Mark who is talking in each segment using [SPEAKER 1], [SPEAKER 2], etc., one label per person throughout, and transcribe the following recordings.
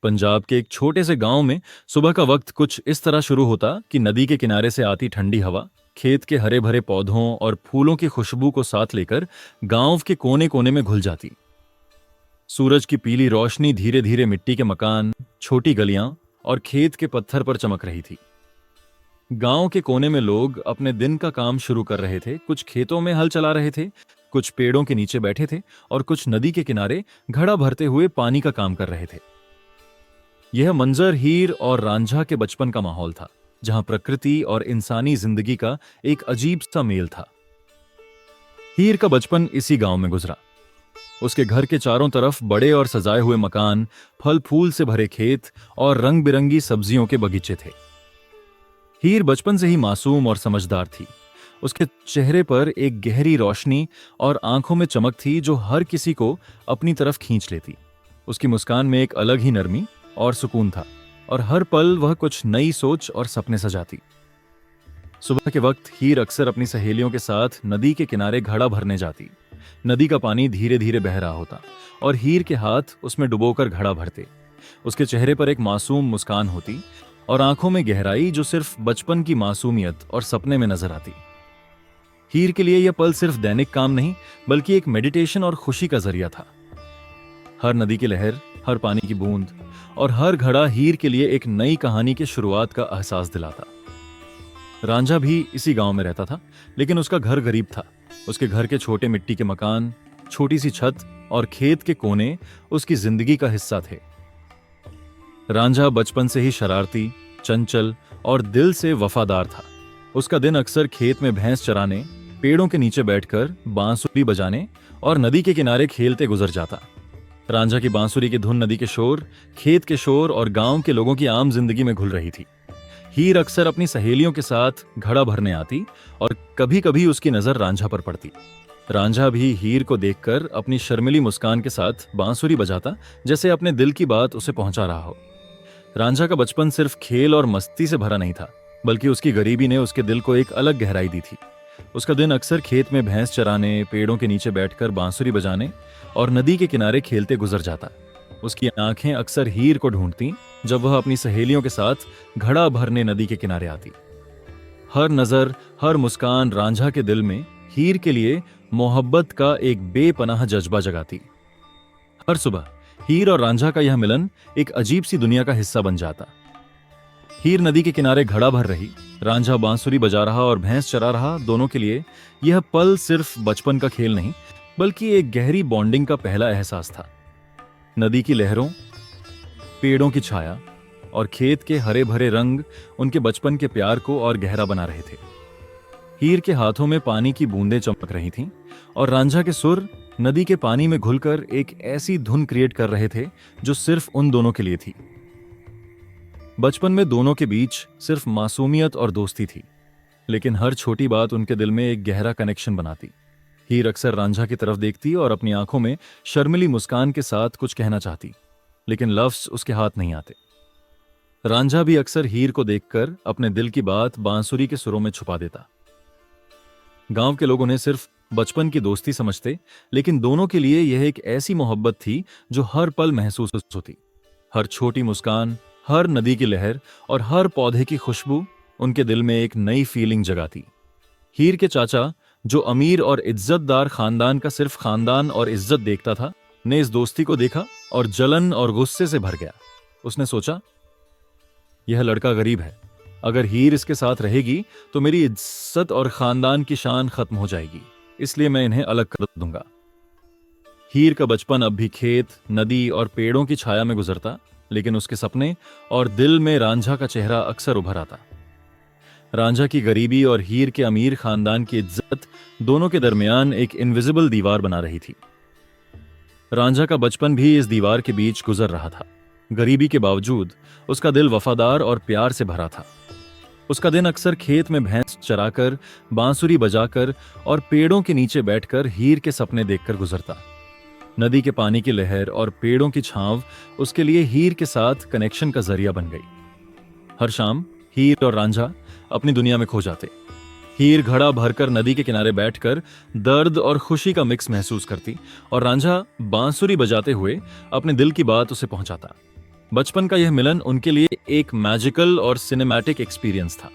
[SPEAKER 1] पंजाब के एक छोटे से गांव में सुबह का वक्त कुछ इस तरह शुरू होता कि नदी के किनारे से आती ठंडी हवा खेत के हरे भरे पौधों और फूलों की खुशबू को साथ लेकर गांव के कोने कोने में घुल जाती। सूरज की पीली रोशनी धीरे धीरे मिट्टी के मकान, छोटी गलियां और खेत के पत्थर पर चमक रही थी। गांव के कोने में लोग अपने दिन का काम शुरू कर रहे थे। कुछ खेतों में हल चला रहे थे, कुछ पेड़ों के नीचे बैठे थे और कुछ नदी के किनारे घड़ा भरते हुए पानी का काम कर रहे थे। यह मंजर हीर और रांझा के बचपन का माहौल था, जहां प्रकृति और इंसानी जिंदगी का एक अजीब सा मेल था। हीर का बचपन इसी गांव में गुजरा। उसके घर के चारों तरफ बड़े और सजाए हुए मकान, फल फूल से भरे खेत और रंग बिरंगी सब्जियों के बगीचे थे। हीर बचपन से ही मासूम और समझदार थी। उसके चेहरे पर एक गहरी रोशनी और आंखों में चमक थी जो हर किसी को अपनी तरफ खींच लेती। उसकी मुस्कान में एक अलग ही नरमी और सुकून था और हर पल वह कुछ नई सोच और सपने सजाती। सुबह के वक्त हीर अक्सर अपनी सहेलियों के साथ नदी के किनारे घड़ा भरने जाती। नदी का पानी धीरे धीरे बह रहा होता और हीर के हाथ उसमें डुबोकर घड़ा भरते। उसके चेहरे पर एक मासूम मुस्कान होती और आंखों में गहराई जो सिर्फ बचपन की मासूमियत और सपने में नजर आती। हीर के लिए यह पल सिर्फ दैनिक काम नहीं, बल्कि एक मेडिटेशन और खुशी का जरिया था। हर नदी की लहर, हर पानी की बूंद और हर घड़ा हीर के लिए एक नई कहानी की शुरुआत का एहसास दिलाता। रांझा भी इसी गांव में रहता था, लेकिन उसका घर गरीब था। उसके घर के छोटे मिट्टी के मकान, छोटी सी छत और खेत के कोने उसकी जिंदगी का हिस्सा थे। रांझा बचपन से ही शरारती, चंचल और दिल से वफादार था। उसका दिन अक्सर खेत में भैंस चराने, पेड़ों के नीचे बैठकर बांसुरी बजाने और नदी के किनारे खेलते गुजर जाता। रांझा की बांसुरी की धुन नदी के शोर, खेत के शोर और गांव के लोगों की आम जिंदगी में घुल रही थी। हीर अक्सर अपनी सहेलियों के साथ घड़ा भरने आती और कभी कभी उसकी नजर रांझा पर पड़ती। रांझा भी हीर को देखकर अपनी शर्मिली मुस्कान के साथ बांसुरी बजाता, जैसे अपने दिल की बात उसे पहुंचा रहा हो। रांझा का बचपन सिर्फ खेल और मस्ती से भरा नहीं था, बल्कि उसकी गरीबी ने उसके दिल को एक अलग गहराई दी थी। उसका दिन अक्सर खेत में भैंस चराने, पेड़ों के नीचे बैठकर बांसुरी बजाने और नदी के किनारे खेलते गुजर जाता। उसकी आंखें अक्सर हीर को ढूंढती जब वह अपनी सहेलियों के साथ घड़ा भरने नदी के किनारे आती। हर नजर, हर मुस्कान रांझा के दिल में हीर के लिए मोहब्बत का एक बेपनाह जज्बा जगाती। हर सुबह हीर और रांझा का यह मिलन एक अजीब सी दुनिया का हिस्सा बन जाता। हीर नदी के किनारे घड़ा भर रही, रांझा बांसुरी बजा रहा और भैंस चरा रहा। दोनों के लिए यह पल सिर्फ बचपन का खेल नहीं, बल्कि एक गहरी बॉन्डिंग का पहला एहसास था। नदी की लहरों, पेड़ों की छाया और खेत के हरे भरे रंग उनके बचपन के प्यार को और गहरा बना रहे थे। हीर के हाथों में पानी की बूंदें चमक रही थीं और रांझा के सुर नदी के पानी में घुलकर एक ऐसी धुन क्रिएट कर रहे थे जो सिर्फ उन दोनों के लिए थी। बचपन में दोनों के बीच सिर्फ मासूमियत और दोस्ती थी, लेकिन हर छोटी बात उनके दिल में एक गहरा कनेक्शन बनाती। हीर अक्सर रांझा की तरफ देखती और अपनी आंखों में शर्मिली मुस्कान के साथ कुछ कहना चाहती, लेकिन लफ्ज उसके हाथ नहीं आते। रांझा भी अक्सर हीर को देखकर अपने दिल की बात बांसुरी के सुरों में छुपा देता। गांव के लोग उन्हें सिर्फ बचपन की दोस्ती समझते, लेकिन दोनों के लिए यह एक ऐसी मोहब्बत थी जो हर पल महसूस होती। हर छोटी मुस्कान, हर नदी की लहर और हर पौधे की खुशबू उनके दिल में एक नई फीलिंग जगाती। हीर के चाचा, जो अमीर और इज्जतदार खानदान का सिर्फ खानदान और इज्जत देखता था, ने इस दोस्ती को देखा और जलन और गुस्से से भर गया। उसने सोचा, यह लड़का गरीब है, अगर हीर इसके साथ रहेगी तो मेरी इज्जत और खानदान की शान खत्म हो जाएगी, इसलिए मैं इन्हें अलग कर दूंगा। हीर का बचपन अब भी खेत, नदी और पेड़ों की छाया में गुजरता, लेकिन उसके सपने और दिल में रांझा का चेहरा अक्सर उभर आता। रांझा की गरीबी और हीर के अमीर खानदान की इज्जत दोनों के दरमियान एक इनविजिबल दीवार बना रही थी। रांझा का बचपन भी इस दीवार के बीच गुजर रहा था। गरीबी के बावजूद उसका दिल वफादार और प्यार से भरा था। उसका दिन अक्सर खेत में भैंस चराकर, बांसुरी बजाकर और पेड़ों के नीचे बैठकर हीर के सपने देखकर गुजरता। नदी के पानी की लहर और पेड़ों की छांव उसके लिए हीर के साथ कनेक्शन का जरिया बन गई। हर शाम हीर और रांझा अपनी दुनिया में खो जाते। हीर घड़ा भरकर नदी के किनारे बैठकर दर्द और खुशी का मिक्स महसूस करती और रांझा बांसुरी बजाते हुए अपने दिल की बात उसे पहुंचाता। बचपन का यह मिलन उनके लिए एक मैजिकल और सिनेमैटिक एक्सपीरियंस था।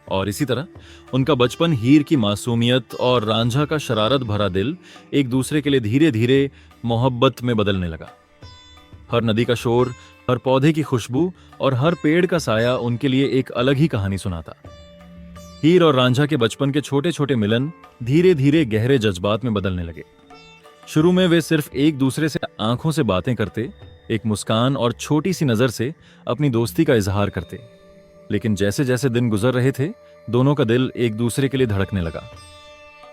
[SPEAKER 1] और इसी तरह उनका बचपन, हीर की मासूमियत और रांझा का शरारत भरा दिल एक दूसरे के लिए धीरे धीरे मोहब्बत में बदलने लगा। हर नदी का शोर, हर पौधे की खुशबू और हर पेड़ का साया उनके लिए एक अलग ही कहानी सुनाता। हीर और रांझा के बचपन के छोटे छोटे मिलन धीरे धीरे गहरे जज्बात में बदलने लगे। शुरू में वे सिर्फ एक दूसरे से आंखों से बातें करते, एक मुस्कान और छोटी सी नजर से अपनी दोस्ती का इजहार करते। लेकिन जैसे जैसे दिन गुजर रहे थे, दोनों का दिल एक दूसरे के लिए धड़कने लगा।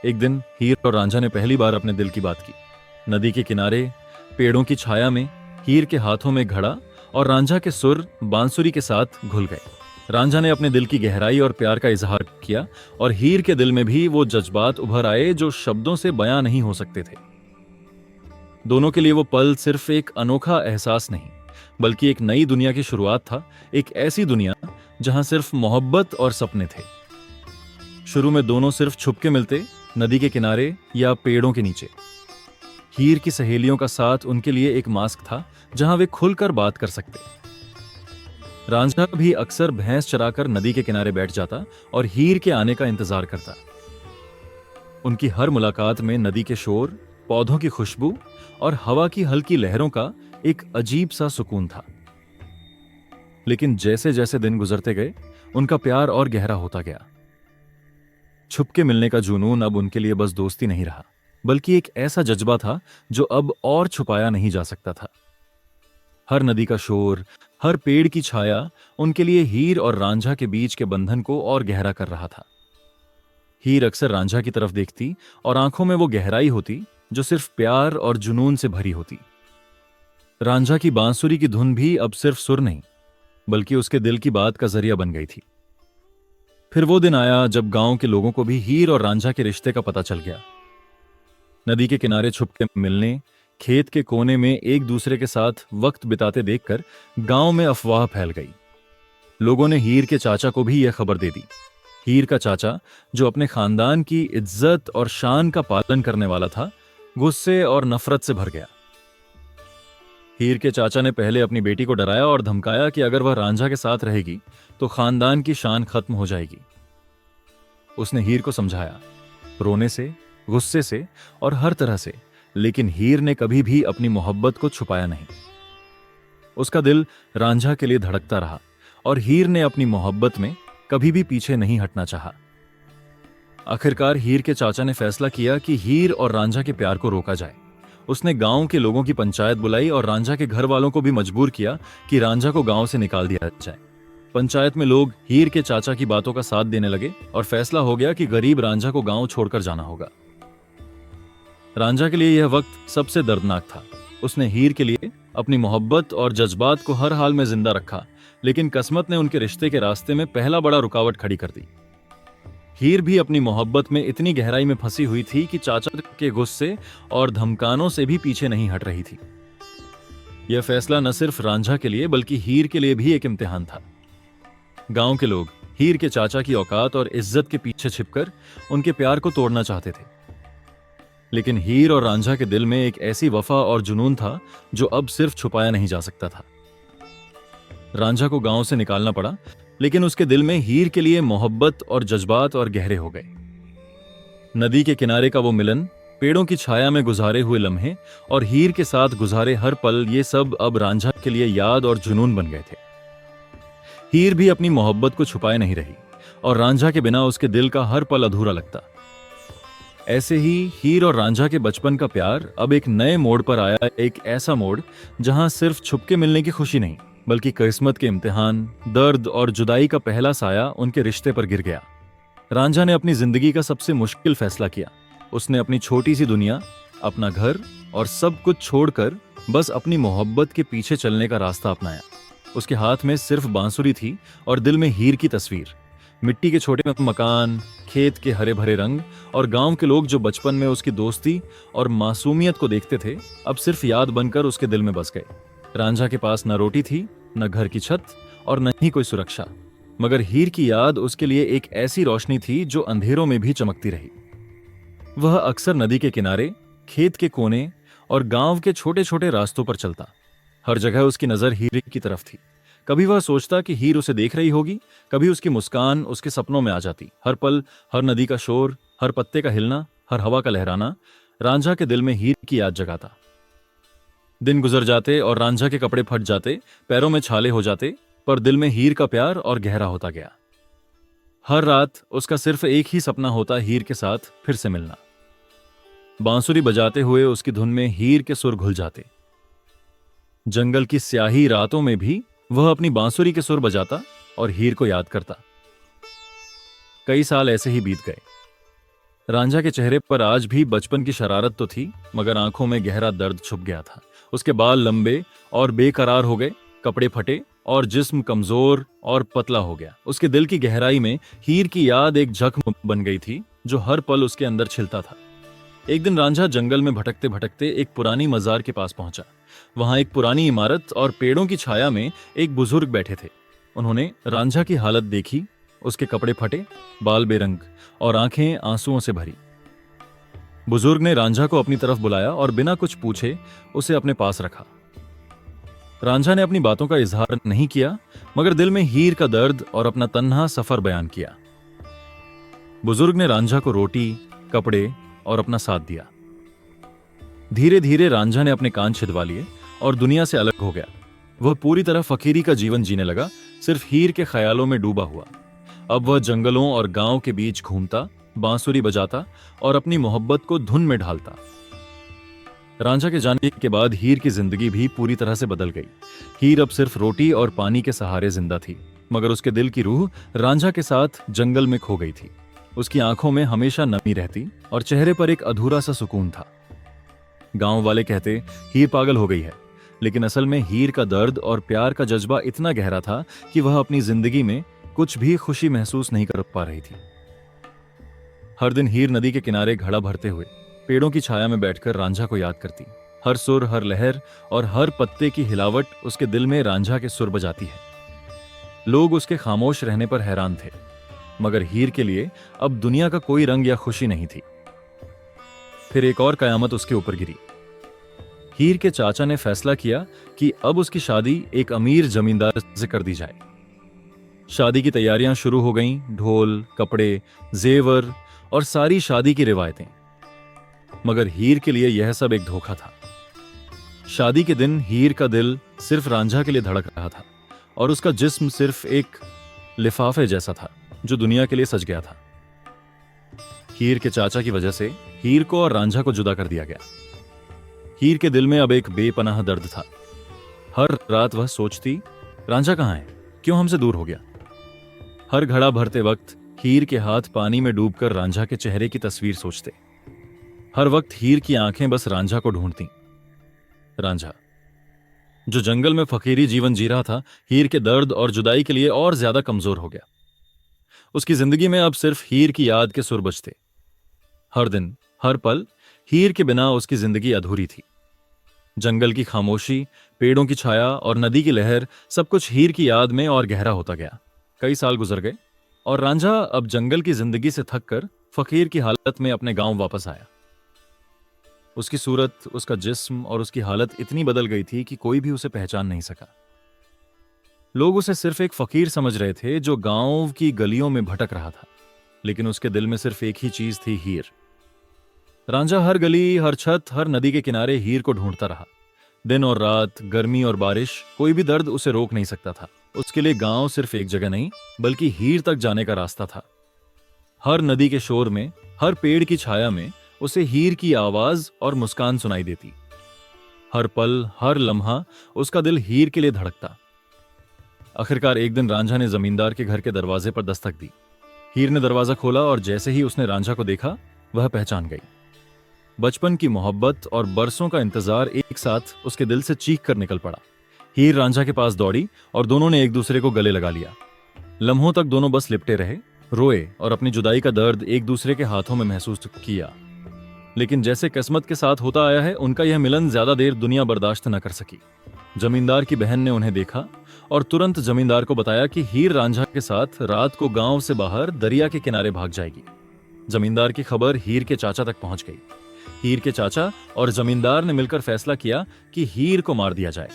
[SPEAKER 1] एक दिन हीर और रांझा ने पहली बार अपने दिल की बात की। नदी के किनारे पेड़ों की छाया में हीर के हाथों में घड़ा और रांझा के सुर बांसुरी के साथ घुल गए। रांझा ने अपने दिल की गहराई और प्यार का इजहार किया और हीर के दिल में भी वो जज्बात उभर आए जो शब्दों से बयां नहीं हो सकते थे। दोनों के लिए वो पल सिर्फ एक अनोखा एहसास नहीं, बल्कि एक नई दुनिया की शुरुआत था। एक ऐसी दुनिया जहां सिर्फ मोहब्बत और सपने थे। शुरू में दोनों सिर्फ छुपके मिलते, नदी के किनारे या पेड़ों के नीचे। हीर की सहेलियों का साथ उनके लिए एक मास्क था जहां वे खुलकर बात कर सकते। रांझा भी अक्सर भैंस चराकर नदी के किनारे बैठ जाता और हीर के आने का इंतजार करता। उनकी हर मुलाकात में नदी के शोर, पौधों की खुशबू और हवा की हल्की लहरों का एक अजीब सा सुकून था। लेकिन जैसे जैसे दिन गुजरते गए, उनका प्यार और गहरा होता गया। छुपके मिलने का जुनून अब उनके लिए बस दोस्ती नहीं रहा, बल्कि एक ऐसा जज्बा था जो अब और छुपाया नहीं जा सकता था। हर नदी का शोर, हर पेड़ की छाया उनके लिए हीर और रांझा के बीच के बंधन को और गहरा कर रहा था। हीर अक्सर रांझा की तरफ देखती और आंखों में वो गहराई होती जो सिर्फ प्यार और जुनून से भरी होती। रांझा की बांसुरी की धुन भी अब सिर्फ सुर नहीं, बल्कि उसके दिल की बात का जरिया बन गई थी। फिर वो दिन आया जब गांव के लोगों को भी हीर और रांझा के रिश्ते का पता चल गया। नदी के किनारे छुपके मिलने, खेत के कोने में एक दूसरे के साथ वक्त बिताते देखकर गांव में अफवाह फैल गई। लोगों ने हीर के चाचा को भी यह खबर दे दी। हीर का चाचा, जो अपने खानदान की इज्जत और शान का पालन करने वाला था, गुस्से और नफरत से भर गया। हीर के चाचा ने पहले अपनी बेटी को डराया और धमकाया कि अगर वह रांझा के साथ रहेगी तो खानदान की शान खत्म हो जाएगी। उसने हीर को समझाया, रोने से, गुस्से से और हर तरह से, लेकिन हीर ने कभी भी अपनी मोहब्बत को छुपाया नहीं। उसका दिल रांझा के लिए धड़कता रहा और हीर ने अपनी मोहब्बत में कभी भी पीछे नहीं हटना चाहा। आखिरकार हीर के चाचा ने फैसला किया कि हीर और रांझा के प्यार को रोका जाए। उसने गांव के लोगों की पंचायत बुलाई और रांझा के घर वालों को भी मजबूर किया कि रांझा को गांव से निकाल दिया जाए। पंचायत में लोग हीर के चाचा की बातों का साथ देने लगे और फैसला हो गया कि गरीब रांझा को गांव छोड़कर जाना होगा। रांझा के लिए यह वक्त सबसे दर्दनाक था। उसने हीर के लिए अपनी मोहब्बत और जज्बात को हर हाल में जिंदा रखा, लेकिन किस्मत ने उनके रिश्ते के रास्ते में पहला बड़ा रुकावट खड़ी कर दी। हीर भी अपनी मोहब्बत में इतनी गहराई में फंसी हुई थी कि चाचा के गुस्से और धमकानों से भी पीछे नहीं हट रही थी। यह फैसला न सिर्फ रांझा के लिए बल्कि हीर के लिए भी एक इम्तिहान था। गांव के लोग हीर के चाचा की औकात और इज्जत के पीछे छिपकर उनके प्यार को तोड़ना चाहते थे, लेकिन हीर और रांझा के दिल में एक ऐसी वफा और जुनून था जो अब सिर्फ छुपाया नहीं जा सकता था। रांझा को गांव से निकालना पड़ा, लेकिन उसके दिल में हीर के लिए मोहब्बत और जज्बात और गहरे हो गए। नदी के किनारे का वो मिलन, पेड़ों की छाया में गुजारे हुए लम्हे और हीर के साथ गुजारे हर पल, ये सब अब रांझा के लिए याद और जुनून बन गए थे। हीर भी अपनी मोहब्बत को छुपाए नहीं रही और रांझा के बिना उसके दिल का हर पल अधूरा लगता। ऐसे ही हीर और रांझा के बचपन का प्यार अब एक नए मोड़ पर आया। एक ऐसा मोड़ जहां सिर्फ छुपके मिलने की खुशी नहीं, बल्कि किस्मत के इम्तिहान, दर्द और जुदाई का पहला साया उनके रिश्ते पर गिर गया। रांझा ने अपनी जिंदगी का सबसे मुश्किल फैसला किया। उसने अपनी छोटी सी दुनिया, अपना घर और सब कुछ छोड़कर बस अपनी मोहब्बत के पीछे चलने का रास्ता अपनाया। उसके हाथ में सिर्फ बांसुरी थी और दिल में हीर की तस्वीर। मिट्टी के छोटे मकान, खेत के हरे भरे रंग और गांव के लोग जो बचपन में उसकी दोस्ती और मासूमियत को देखते थे, अब सिर्फ याद बनकर उसके दिल में बस गए। रांझा के पास न रोटी थी, न घर की छत और न ही कोई सुरक्षा, मगर हीर की याद उसके लिए एक ऐसी रोशनी थी जो अंधेरों में भी चमकती रही। वह अक्सर नदी के किनारे, खेत के कोने और गांव के छोटे छोटे रास्तों पर चलता। हर जगह उसकी नजर हीर की तरफ थी। कभी वह सोचता कि हीर उसे देख रही होगी, कभी उसकी मुस्कान उसके सपनों में आ जाती। हर पल, हर नदी का शोर, हर पत्ते का हिलना, हर हवा का लहराना रांझा के दिल में हीर की याद जगाता। दिन गुजर जाते और रांझा के कपड़े फट जाते, पैरों में छाले हो जाते, पर दिल में हीर का प्यार और गहरा होता गया। हर रात उसका सिर्फ एक ही सपना होता, हीर के साथ फिर से मिलना। बांसुरी बजाते हुए उसकी धुन में हीर के सुर घुल जाते। जंगल की स्याही रातों में भी वह अपनी बांसुरी के सुर बजाता और हीर को याद करता। कई साल ऐसे ही बीत गए। रांझा के चेहरे पर आज भी बचपन की शरारत तो थी, मगर आंखों में गहरा दर्द छुप गया था। उसके बाल लंबे और बेकरार हो गए, कपड़े फटे और जिस्म कमजोर और पतला हो गया। उसके दिल की गहराई में हीर की याद एक जख्म बन गई थी जो हर पल उसके अंदर छिलता था। एक दिन रांझा जंगल में भटकते भटकते एक पुरानी मजार के पास पहुंचा। वहां एक पुरानी इमारत और पेड़ों की छाया में एक बुजुर्ग बैठे थे। उन्होंने रांझा की हालत देखी, उसके कपड़े फटे, बाल बेरंग और आंखें आंसुओं से भरी। बुजुर्ग ने रांझा को अपनी तरफ बुलाया और बिना कुछ पूछे उसे अपने पास रखा। रांझा ने अपनी बातों का इजहार नहीं किया, मगर दिल में हीर का दर्द और अपना तन्हा सफर बयान किया। बुजुर्ग ने रांझा को रोटी, कपड़े और अपना साथ दिया। धीरे धीरे रांझा ने अपने कान छिदवा लिए और दुनिया से अलग हो गया। वह पूरी तरह फकीरी का जीवन जीने लगा, सिर्फ हीर के ख्यालों में डूबा हुआ। अब वह जंगलों और गांव के बीच घूमता, बांसुरी बजाता और अपनी मोहब्बत को धुन में ढालता। रांझा के जाने के बाद हीर की जिंदगी भी पूरी तरह से बदल गई। हीर अब सिर्फ रोटी और पानी के सहारे जिंदा थी, मगर उसके दिल की रूह रांझा के साथ जंगल में खो गई थी। उसकी आंखों में हमेशा नमी रहती और चेहरे पर एक अधूरा सा सुकून था। गांव वाले कहते हीर पागल हो गई है, लेकिन असल में हीर का दर्द और प्यार का जज्बा इतना गहरा था कि वह अपनी जिंदगी में कुछ भी खुशी महसूस नहीं कर पा रही थी। हर दिन हीर नदी के किनारे घड़ा भरते हुए पेड़ों की छाया में बैठकर रांझा को याद करती। हर सुर, हर लहर और हर पत्ते की हिलावट उसके दिल में रांझा के सुर बजाती है। लोग उसके खामोश रहने पर हैरान थे, मगर हीर के लिए अब दुनिया का कोई रंग या खुशी नहीं थी। फिर एक और कयामत उसके ऊपर गिरी। हीर के चाचा ने फैसला किया कि अब उसकी शादी एक अमीर जमींदार से कर दी जाए। शादी की तैयारियां शुरू हो गईं, ढोल, कपड़े, जेवर और सारी शादी की रिवायतें। मगर हीर के लिए यह सब एक धोखा था। शादी के दिन हीर का दिल सिर्फ रांझा के लिए धड़क रहा था और उसका जिस्म सिर्फ एक लिफाफे जैसा था जो दुनिया के लिए सज गया था। हीर के चाचा की वजह से हीर को और रांझा को जुदा कर दिया गया। हीर के दिल में अब एक बेपनाह दर्द था। हर रात वह सोचती, रांझा कहाँ है, क्यों हमसे दूर हो गया। हर घड़ा भरते वक्त हीर के हाथ पानी में डूबकर रांझा के चेहरे की तस्वीर सोचते। हर वक्त हीर की आंखें बस रांझा को ढूंढती। रांझा जो जंगल में फकीरी जीवन जी रहा था, हीर के दर्द और जुदाई के लिए और ज्यादा कमजोर हो गया। उसकी जिंदगी में अब सिर्फ हीर की याद के सुर बजते। हर दिन, हर पल हीर के बिना उसकी जिंदगी अधूरी थी। जंगल की खामोशी, पेड़ों की छाया और नदी की लहर, सब कुछ हीर की याद में और गहरा होता गया। कई साल गुजर गए और रांझा अब जंगल की जिंदगी से थककर फकीर की हालत में अपने गांव वापस आया। उसकी सूरत, उसका जिस्म और उसकी हालत इतनी बदल गई थी कि कोई भी उसे पहचान नहीं सका। लोग उसे सिर्फ एक फकीर समझ रहे थे जो गांव की गलियों में भटक रहा था, लेकिन उसके दिल में सिर्फ एक ही चीज थी, हीर। रांझा हर गली, हर छत, हर नदी के किनारे हीर को ढूंढता रहा। दिन और रात, गर्मी और बारिश, कोई भी दर्द उसे रोक नहीं सकता था। उसके लिए गांव सिर्फ एक जगह नहीं, बल्कि हीर तक जाने का रास्ता था। हर नदी के शोर में, हर पेड़ की छाया में उसे हीर की आवाज और मुस्कान सुनाई देती। हर पल, हर लम्हा उसका दिल हीर के लिए धड़कता। आखिरकार एक दिन रांझा ने जमींदार के घर के दरवाजे पर दस्तक दी। हीर ने दरवाजा खोला और जैसे ही उसने रांझा को देखा, वह पहचान गई। बचपन की मोहब्बत और बरसों का इंतजार एक साथ उसके दिल से चीख कर निकल पड़ा। हीर रांझा के पास दौड़ी और दोनों ने एक दूसरे को गले लगा लिया। लम्हों तक दोनों बस लिपटे रहे, रोए और अपनी जुदाई का दर्द एक दूसरे के हाथों में महसूस किया। लेकिन जैसे किस्मत के साथ होता आया है, उनका यह मिलन ज्यादा देर दुनिया बर्दाश्त न कर सकी। जमींदार की बहन ने उन्हें देखा और तुरंत जमींदार को बताया कि हीर रांझा के साथ रात को गांव से बाहर दरिया के किनारे भाग जाएगी। जमींदार की खबर हीर के चाचा तक पहुंच गई। हीर के चाचा और जमींदार ने मिलकर फैसला किया कि हीर को मार दिया जाए।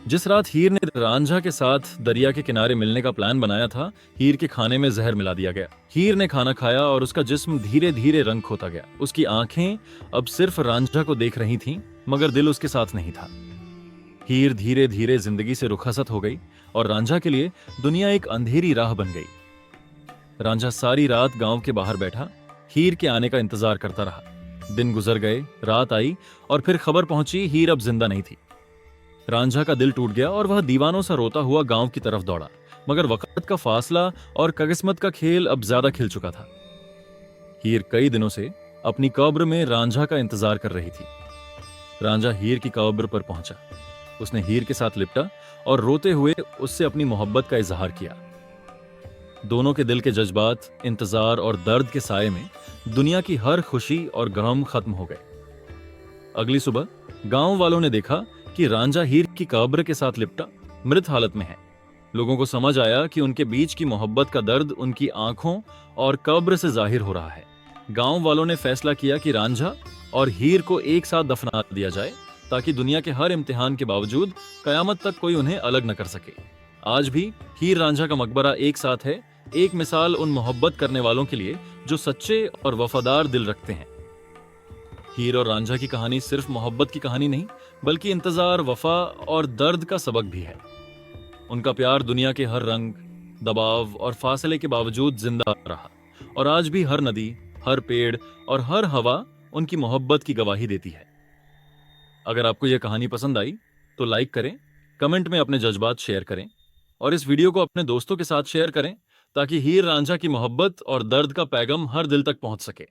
[SPEAKER 1] जिस रात हीर ने रांझा के साथ दरिया के किनारे मिलने का प्लान बनाया था, हीर के खाने में जहर मिला दिया गया। हीर ने खाना खाया और उसका जिस्म धीरे धीरे रंग खोता गया। उसकी आंखें अब सिर्फ रांझा को देख रही थीं, मगर दिल उसके साथ नहीं था। हीर धीरे धीरे जिंदगी से रुखसत हो गई और रांझा के लिए दुनिया एक अंधेरी राह बन गई। रांझा सारी रात गांव के बाहर बैठा हीर के आने का इंतजार करता रहा। दिन गुजर गए, रात आई और फिर खबर पहुंची हीर अब जिंदा नहीं थी। रांझा का दिल टूट गया और वह दीवानों सा रोता हुआ गांव की तरफ दौड़ा, मगर वक्त का फासला और किस्मत का खेल अब ज्यादा खिल चुका था। हीर कई दिनों से अपनी कब्र में रांझा का इंतजार कर रही थी। रांझा हीर की कब्र पर पहुंचा। उसने हीर के साथ लिपटा और रोते हुए उससे अपनी मोहब्बत का इजहार किया। दोनों के दिल के जज्बात, इंतजार और दर्द के साये में दुनिया की हर खुशी और गम खत्म हो गए। अगली सुबह गांव वालों ने देखा कि रांझा हीर की कब्र के साथ लिपटा मृत हालत में है। लोगों को समझ आया कि उनके बीच की मोहब्बत का दर्द उनकी आंखों और कब्र से जाहिर हो रहा है। गांव वालों ने फैसला किया कि रांझा और हीर को एक साथ दफना दिया जाए, ताकि दुनिया के हर इम्तिहान के बावजूद कयामत तक कोई उन्हें अलग न कर सके। आज भी हीर रांझा का मकबरा एक साथ है, एक मिसाल उन मोहब्बत करने वालों के लिए जो सच्चे और वफादार दिल रखते हैं। हीर और रांझा की कहानी सिर्फ मोहब्बत की कहानी नहीं, बल्कि इंतजार, वफा और दर्द का सबक भी है। उनका प्यार दुनिया के हर रंग, दबाव और फासले के बावजूद जिंदा रहा, और आज भी हर नदी, हर पेड़ और हर हवा उनकी मोहब्बत की गवाही देती है। अगर आपको यह कहानी पसंद आई तो लाइक करें, कमेंट में अपने जज्बात शेयर करें और इस वीडियो को अपने दोस्तों के साथ शेयर करें, ताकि हीर रांझा की मोहब्बत और दर्द का पैगाम हर दिल तक पहुंच सके।